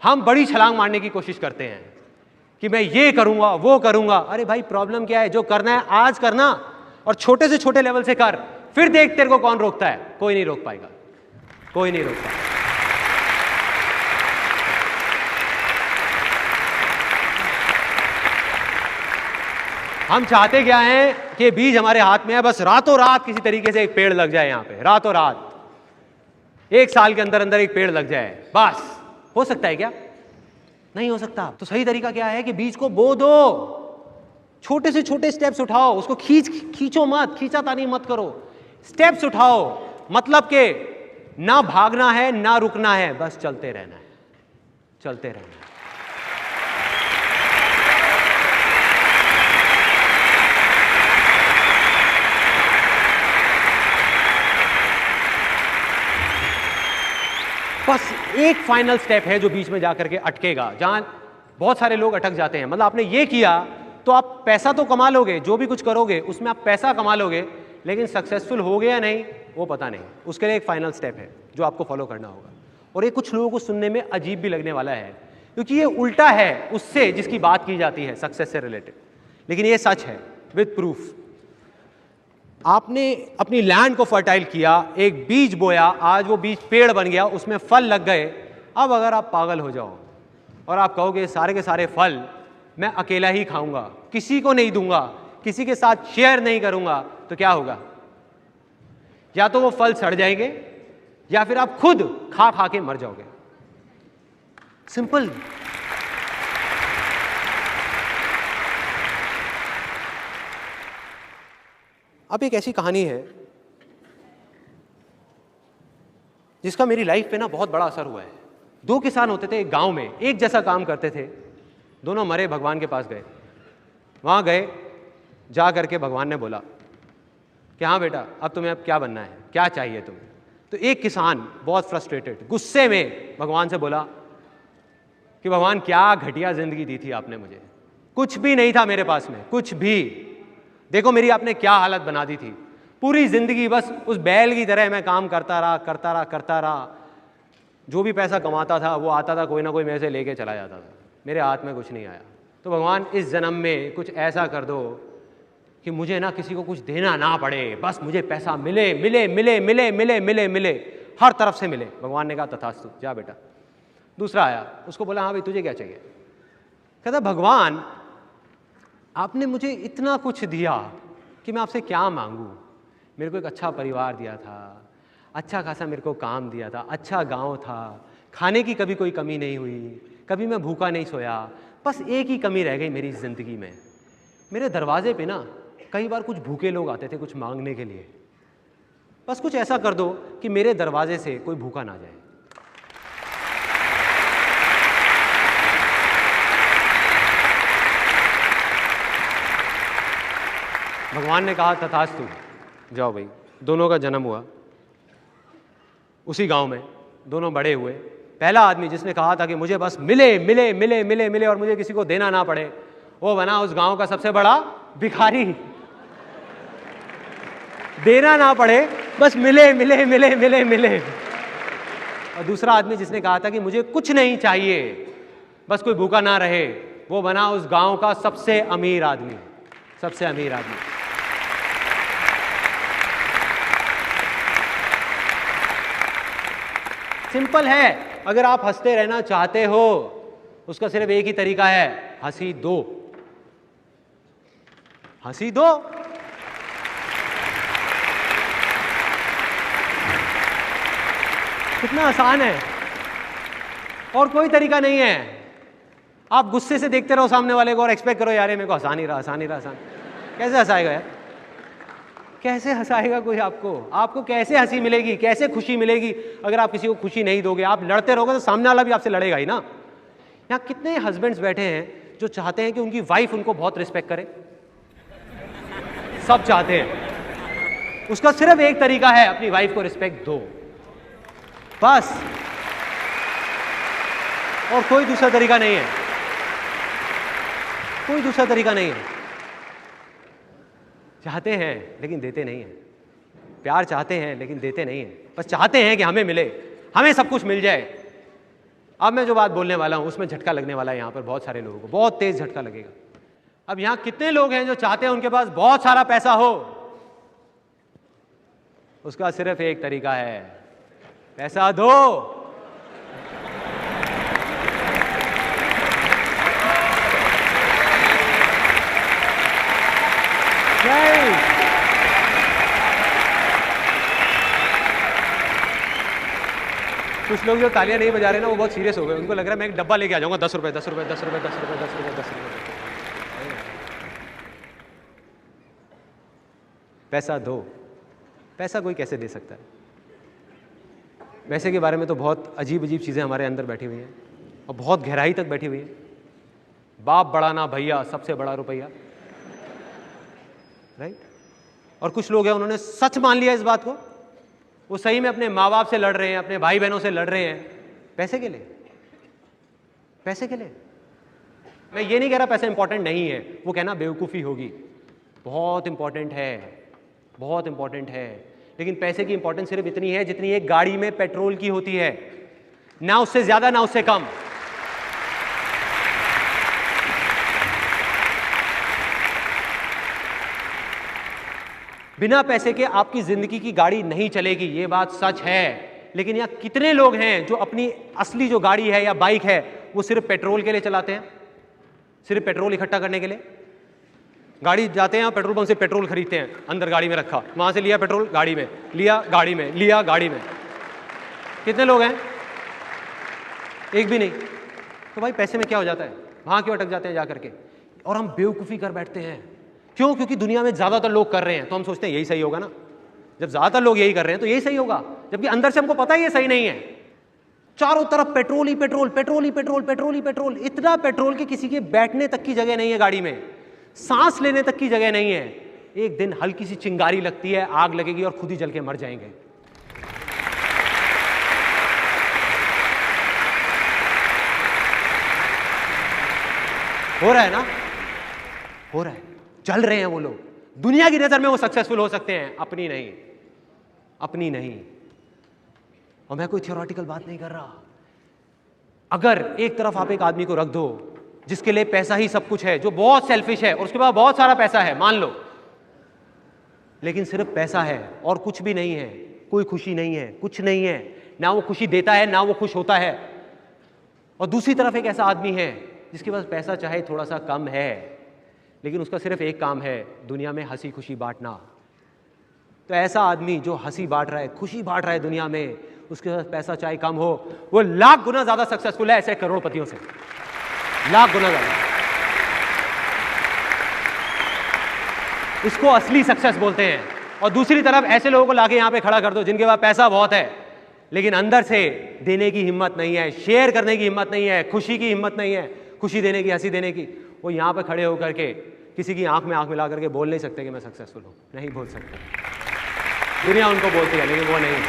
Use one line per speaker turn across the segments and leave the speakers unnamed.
हम बड़ी छलांग मारने की कोशिश करते हैं कि मैं ये करूंगा वो करूंगा। अरे भाई प्रॉब्लम क्या है, जो करना है आज करना और छोटे से छोटे लेवल से कर, फिर देख तेरे को कौन रोकता है। कोई नहीं रोक पाएगा, कोई नहीं रोक पाएगा। हम चाहते क्या हैं कि बीज हमारे हाथ में है, बस रातों रात किसी तरीके से एक पेड़ लग जाए यहां पे, रातों रात 1 साल के अंदर अंदर एक पेड़ लग जाए, बस। हो सकता है क्या? नहीं हो सकता। तो सही तरीका क्या है कि बीज को बो दो, छोटे से छोटे स्टेप्स उठाओ, उसको खींचो मत, खींचातानी मत करो, स्टेप्स उठाओ। मतलब के ना भागना है ना रुकना है, बस चलते रहना है, चलते रहना है। बस एक फाइनल स्टेप है जो बीच में जाकर के अटकेगा, जहां बहुत सारे लोग अटक जाते हैं। मतलब आपने ये किया तो आप पैसा तो कमा लोगे, जो भी कुछ करोगे उसमें आप पैसा कमा लोगे, लेकिन सक्सेसफुल हो गया या नहीं वो पता नहीं। उसके लिए एक फाइनल स्टेप है जो आपको फॉलो करना होगा। और ये कुछ लोगों को सुनने में अजीब भी लगने वाला है, क्योंकि ये उल्टा है उससे जिसकी बात की जाती है सक्सेस से रिलेटेड, लेकिन ये सच है विद प्रूफ। आपने अपनी लैंड को फर्टाइल किया, एक बीज बोया, आज वो बीज पेड़ बन गया, उसमें फल लग गए। अब अगर आप पागल हो जाओ और आप कहोगे सारे के सारे फल मैं अकेला ही खाऊंगा, किसी को नहीं दूंगा, किसी के साथ शेयर नहीं करूंगा, तो क्या होगा? या तो वो फल सड़ जाएंगे या फिर आप खुद खा खा के मर जाओगे। सिंपल। अब एक ऐसी कहानी है जिसका मेरी लाइफ पे ना बहुत बड़ा असर हुआ है। 2 किसान होते थे एक गांव में, एक जैसा काम करते थे, दोनों मरे, भगवान के पास गए। वहां गए, जा करके भगवान ने बोला कि हाँ बेटा अब तुम्हें अब क्या बनना है, क्या चाहिए तुम्हें? तो एक किसान बहुत फ्रस्ट्रेटेड, गुस्से में भगवान से बोला कि भगवान क्या घटिया जिंदगी दी थी आपने मुझे, कुछ भी नहीं था मेरे पास में, कुछ भी। देखो मेरी आपने क्या हालत बना दी थी, पूरी जिंदगी बस उस बैल की तरह मैं काम करता रहा। जो भी पैसा कमाता था वो आता था, कोई ना कोई मेरे से लेके चला जाता था, मेरे हाथ में कुछ नहीं आया। तो भगवान इस जन्म में कुछ ऐसा कर दो कि मुझे ना किसी को कुछ देना ना पड़े, बस मुझे पैसा मिले मिले मिले मिले मिले मिले मिले, हर तरफ से मिले। भगवान ने कहा तथास्तु, जा बेटा। दूसरा आया, उसको बोला हाँ भाई तुझे क्या चाहिए? कहता भगवान आपने मुझे इतना कुछ दिया कि मैं आपसे क्या मांगू। मेरे को एक अच्छा परिवार दिया था, अच्छा खासा मेरे को काम दिया था, अच्छा गांव था, खाने की कभी कोई कमी नहीं हुई, कभी मैं भूखा नहीं सोया। बस एक ही कमी रह गई मेरी ज़िंदगी में, मेरे दरवाजे पे ना कई बार कुछ भूखे लोग आते थे कुछ मांगने के लिए। बस कुछ ऐसा कर दो कि मेरे दरवाजे से कोई भूखा ना जाए। भगवान ने कहा तथास्तु, जाओ भाई। दोनों का जन्म हुआ उसी गांव में, दोनों बड़े हुए। पहला आदमी जिसने कहा था कि मुझे बस मिले मिले मिले मिले मिले और मुझे किसी को देना ना पड़े, वो बना उस गांव का सबसे बड़ा भिखारी। देना ना पड़े, बस मिले मिले मिले मिले मिले। और दूसरा आदमी जिसने कहा था कि मुझे कुछ नहीं चाहिए, बस कोई भूखा ना रहे, वो बना उस गांव का सबसे अमीर आदमी, सबसे अमीर आदमी। सिंपल है, अगर आप हंसते रहना चाहते हो उसका सिर्फ एक ही तरीका है, हंसी दो, हंसी दो। कितना आसान है, और कोई तरीका नहीं है। आप गुस्से से देखते रहो सामने वाले को और एक्सपेक्ट करो यार ये मेरे को हंसा नहीं रहा। कैसे हंसाएगा यार? कैसे हंसाएगा कोई आपको? आपको कैसे हंसी मिलेगी, कैसे खुशी मिलेगी अगर आप किसी को खुशी नहीं दोगे? आप लड़ते रहोगे तो सामने वाला भी आपसे लड़ेगा ही ना। यहाँ कितने हस्बैंड्स बैठे हैं जो चाहते हैं कि उनकी वाइफ उनको बहुत रिस्पेक्ट करे? सब चाहते हैं। उसका सिर्फ एक तरीका है, अपनी वाइफ को रिस्पेक्ट दो, बस, और कोई दूसरा तरीका नहीं है, कोई दूसरा तरीका नहीं है। चाहते हैं लेकिन देते नहीं हैं, प्यार चाहते हैं लेकिन देते नहीं हैं, बस चाहते हैं कि हमें मिले, हमें सब कुछ मिल जाए। अब मैं जो बात बोलने वाला हूं उसमें झटका लगने वाला है, यहां पर बहुत सारे लोगों को बहुत तेज झटका लगेगा। अब यहां कितने लोग हैं जो चाहते हैं उनके पास बहुत सारा पैसा हो? उसका सिर्फ एक तरीका है, पैसा दो। कुछ लोग जो तालियां नहीं बजा रहे ना वो बहुत सीरियस हो गए, उनको लग रहा है मैं एक डब्बा लेके आ जाऊंगा, 10 रुपए 10 रुपए 10 रुपए 10 रुपए 10 रुपए 10 रुपए। पैसा दो। पैसा कोई कैसे दे सकता है? पैसे के बारे में तो बहुत अजीब अजीब चीज़ें हमारे अंदर बैठी हुई हैं और बहुत गहराई तक बैठी हुई है। बाप बड़ा ना भैया, सबसे बड़ा रुपया, राइट। और कुछ लोग हैं उन्होंने सच मान लिया इस बात को, वो सही में अपने माँ बाप से लड़ रहे हैं, अपने भाई बहनों से लड़ रहे हैं पैसे के लिए, पैसे के लिए। मैं ये नहीं कह रहा पैसा इंपॉर्टेंट नहीं है, वो कहना बेवकूफ़ी होगी। बहुत इंपॉर्टेंट है, बहुत इंपॉर्टेंट है, लेकिन पैसे की इंपॉर्टेंस सिर्फ इतनी है जितनी एक गाड़ी में पेट्रोल की होती है, ना उससे ज्यादा ना उससे कम। बिना पैसे के आपकी जिंदगी की गाड़ी नहीं चलेगी, ये बात सच है। लेकिन यहां कितने लोग हैं जो अपनी असली जो गाड़ी है या बाइक है वो सिर्फ पेट्रोल के लिए चलाते हैं, सिर्फ पेट्रोल इकट्ठा करने के लिए। गाड़ी जाते हैं पेट्रोल पंप से पेट्रोल खरीदते हैं, अंदर गाड़ी में रखा, वहां से लिया पेट्रोल, गाड़ी में लिया, गाड़ी में लिया, गाड़ी में। कितने लोग हैं? एक भी नहीं। तो भाई पैसे में क्या हो जाता है? वहां क्यों अटक जाते हैं जा करके? और हम बेवकूफ़ी कर बैठते हैं। क्यों? क्योंकि दुनिया में ज़्यादातर लोग कर रहे हैं तो हम सोचते हैं यही सही होगा ना। जब ज़्यादातर लोग यही कर रहे हैं तो यही सही होगा, जबकि अंदर से हमको पता ही ये सही नहीं है। चारों तरफ पेट्रोल ही पेट्रोल, पेट्रोल ही पेट्रोल, पेट्रोल ही पेट्रोल। इतना पेट्रोल कि किसी के बैठने तक की जगह नहीं है गाड़ी में, सांस लेने तक की जगह नहीं है। एक दिन हल्की सी चिंगारी लगती है, आग लगेगी और खुद ही जल के मर जाएंगे। हो रहा है ना, हो रहा है। चल रहे हैं वो लोग, दुनिया की नजर में वो सक्सेसफुल हो सकते हैं, अपनी नहीं, अपनी नहीं। और मैं कोई थियोरेटिकल बात नहीं कर रहा। अगर एक तरफ आप एक आदमी को रख दो जिसके लिए पैसा ही सब कुछ है, जो बहुत सेल्फिश है और उसके पास बहुत सारा पैसा है, मान लो, लेकिन सिर्फ पैसा है और कुछ भी नहीं है, कोई खुशी नहीं है, कुछ नहीं है, ना वो खुशी देता है ना वो खुश होता है। और दूसरी तरफ एक ऐसा आदमी है जिसके पास पैसा चाहे थोड़ा सा कम है, लेकिन उसका सिर्फ एक काम है, दुनिया में हंसी खुशी बांटना। तो ऐसा आदमी जो हंसी बांट रहा है, खुशी बांट रहा है दुनिया में, उसके पास पैसा चाहे कम हो, वो लाख गुना ज्यादा सक्सेसफुल है ऐसे करोड़पतियों से, लाख गुना ज्यादा। इसको असली सक्सेस बोलते हैं। और दूसरी तरफ ऐसे लोगों को लाके यहां पे खड़ा कर दो जिनके पास पैसा बहुत है लेकिन अंदर से देने की हिम्मत नहीं है, शेयर करने की हिम्मत नहीं है, खुशी की हिम्मत नहीं है, खुशी देने की, हंसी देने की। वो यहां पे खड़े होकर के किसी की आंख में आंख मिला करके बोल नहीं सकते कि मैं सक्सेसफुल हूं, नहीं बोल सकते। दुनिया उनको बोलती है लेकिन वो नहीं।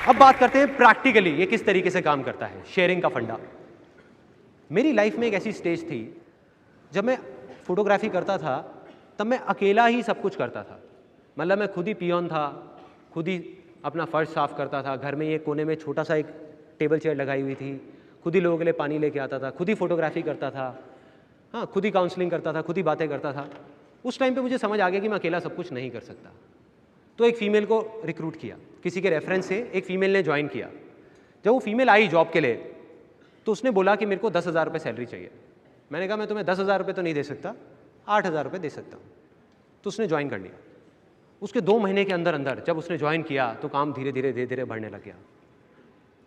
अब बात करते हैं प्रैक्टिकली ये किस तरीके से काम करता है, शेयरिंग का फंडा। मेरी लाइफ में एक ऐसी स्टेज थी जब मैं फोटोग्राफी करता था, तब मैं अकेला ही सब कुछ करता था। मतलब मैं खुद ही पियोन था, खुद ही अपना फर्श साफ करता था, घर में ये कोने में छोटा सा एक टेबल चेयर लगाई हुई थी, खुद ही लोगों के लिए पानी लेके आता था, खुद ही फोटोग्राफी करता था, हाँ, खुद ही काउंसलिंग करता था, खुद ही बातें करता था। उस टाइम पे मुझे समझ आ गया कि मैं अकेला सब कुछ नहीं कर सकता। तो एक फ़ीमेल को रिक्रूट किया, किसी के रेफरेंस से एक फ़ीमेल ने ज्वाइन किया। जब वो फीमेल आई जॉब के लिए तो उसने बोला कि मेरे को 10,000 रुपये सैलरी चाहिए। मैंने कहा मैं तुम्हें 10,000 रुपये तो नहीं दे सकता, 8,000 रुपये दे सकता हूँ। तो उसने ज्वाइन कर लिया। उसके 2 महीने के अंदर अंदर जब उसने ज्वाइन किया तो काम धीरे धीरे बढ़ने लग गया।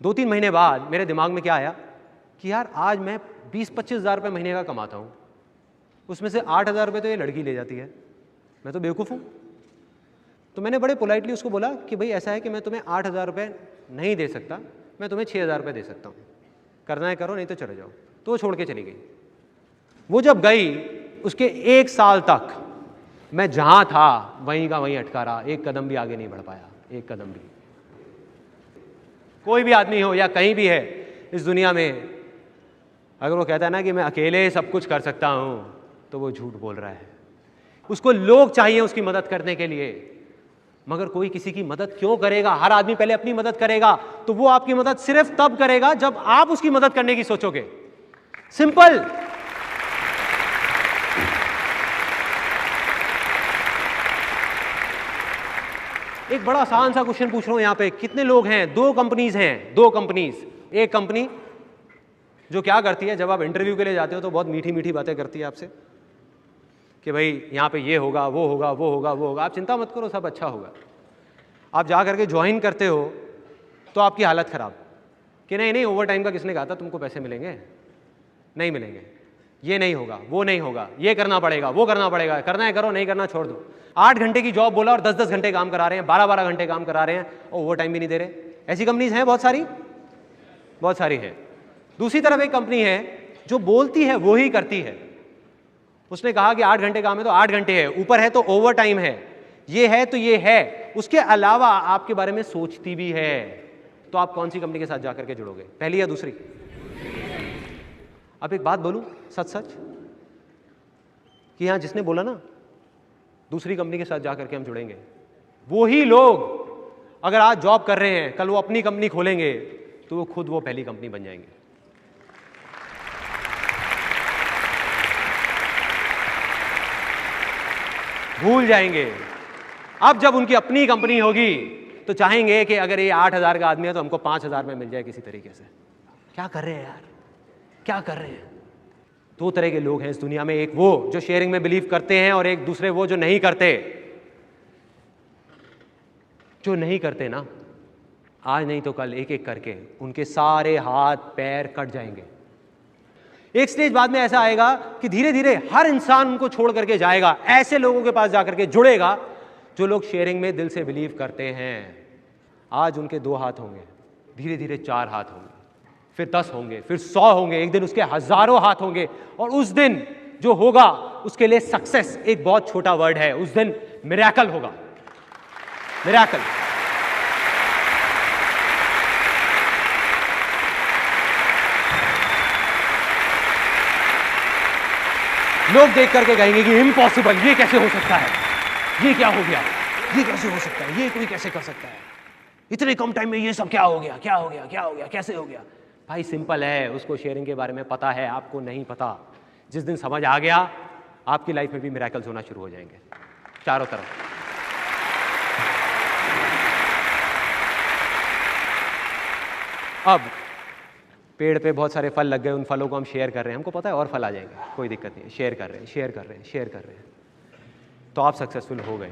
2-3 महीने बाद मेरे दिमाग में क्या आया कि यार आज मैं 20-25 हज़ार रुपये महीने का कमाता हूँ, उसमें से 8,000 रुपये तो ये लड़की ले जाती है, मैं तो बेवकूफ़ हूँ। तो मैंने बड़े पोलाइटली उसको बोला कि भाई ऐसा है कि मैं तुम्हें 8,000 रुपये नहीं दे सकता, मैं तुम्हें 6,000 रुपये दे सकता हूँ, करना है करो नहीं तो चले जाओ। तो वो छोड़ के चली गई। वो जब गई उसके 1 साल तक मैं जहाँ था वहीं का वहीं अटका रहा, एक कदम भी आगे नहीं बढ़ पाया, एक कदम भी। कोई भी आदमी हो या कहीं भी है इस दुनिया में, अगर वो कहता है ना कि मैं अकेले सब कुछ कर सकता हूँ तो वो झूठ बोल रहा है। उसको लोग चाहिए उसकी मदद करने के लिए, मगर कोई किसी की मदद क्यों करेगा? हर आदमी पहले अपनी मदद करेगा, तो वो आपकी मदद सिर्फ तब करेगा जब आप उसकी मदद करने की सोचोगे। सिंपल। एक बड़ा आसान सा क्वेश्चन पूछ रहा हूं यहां पे, कितने लोग हैं? 2 कंपनीज हैं, 2 कंपनीज। एक कंपनी जो क्या करती है, जब आप इंटरव्यू के लिए जाते हो तो बहुत मीठी मीठी बातें करती है आपसे कि भाई यहाँ पे ये होगा, वो होगा, वो होगा, वो होगा, आप चिंता मत करो, सब अच्छा होगा। आप जा करके ज्वाइन करते हो तो आपकी हालत ख़राब कि नहीं नहीं, ओवर टाइम का किसने कहा था तुमको पैसे मिलेंगे? नहीं मिलेंगे, ये नहीं होगा, वो नहीं होगा, ये करना पड़ेगा, वो करना पड़ेगा, करना है करो, नहीं करना छोड़ दो। 8 घंटे की जॉब बोला और 10-10 घंटे काम करा रहे हैं, 12-12 घंटे काम करा रहे हैं और ओवर टाइम भी नहीं दे रहे। ऐसी कंपनीज हैं बहुत सारी, बहुत सारी है। दूसरी तरफ एक कंपनी है जो बोलती है वो ही करती है। उसने कहा कि 8 घंटे काम है तो 8 घंटे है, ऊपर है तो ओवर टाइम है, ये है तो ये है, उसके अलावा आपके बारे में सोचती भी है। तो आप कौन सी कंपनी के साथ जाकर के जुड़ोगे, पहली या दूसरी? अब एक बात बोलूं सच सच कि यहां जिसने बोला ना दूसरी कंपनी के साथ जाकर के हम जुड़ेंगे, वो ही लोग अगर आज जॉब कर रहे हैं, कल वो अपनी कंपनी खोलेंगे तो वो खुद वो पहली कंपनी बन जाएंगे। भूल जाएंगे। अब जब उनकी अपनी कंपनी होगी तो चाहेंगे कि अगर ये 8,000 का आदमी है तो हमको 5,000 में मिल जाए किसी तरीके से। क्या कर रहे हैं यार, क्या कर रहे हैं? 2 तरह के लोग हैं इस दुनिया में, एक वो जो शेयरिंग में बिलीव करते हैं और एक दूसरे वो जो नहीं करते। जो नहीं करते ना, आज नहीं तो कल एक एक करके उनके सारे हाथ पैर कट जाएंगे। एक स्टेज बाद में ऐसा आएगा कि धीरे धीरे हर इंसान उनको छोड़ करके जाएगा, ऐसे लोगों के पास जाकर के जुड़ेगा जो लोग शेयरिंग में दिल से बिलीव करते हैं। आज उनके 2 हाथ होंगे, धीरे धीरे 4 हाथ होंगे, फिर 10 होंगे, फिर 100 होंगे, एक दिन उसके हजारों हाथ होंगे। और उस दिन जो होगा उसके लिए सक्सेस एक बहुत छोटा वर्ड है, उस दिन मिरेकल होगा। मिरेकल। लोग देख करके कहेंगे कि इम्पॉसिबल, ये कैसे हो सकता है, ये क्या हो गया, ये कैसे हो सकता है, ये कोई कैसे कर सकता है, इतने कम टाइम में ये सब क्या हो गया, क्या हो गया, क्या हो गया, कैसे हो गया? भाई सिंपल है, उसको शेयरिंग के बारे में पता है, आपको नहीं पता। जिस दिन समझ आ गया आपकी लाइफ में भी मिरेकल्स होना शुरू हो जाएंगे चारों तरफ। अब पेड़ पे बहुत सारे फल लग गए, उन फलों को हम शेयर कर रहे हैं, हमको पता है और फल आ जाएंगे, कोई दिक्कत नहीं है, शेयर कर रहे हैं, शेयर कर रहे हैं, शेयर कर रहे हैं, तो आप सक्सेसफुल हो गए।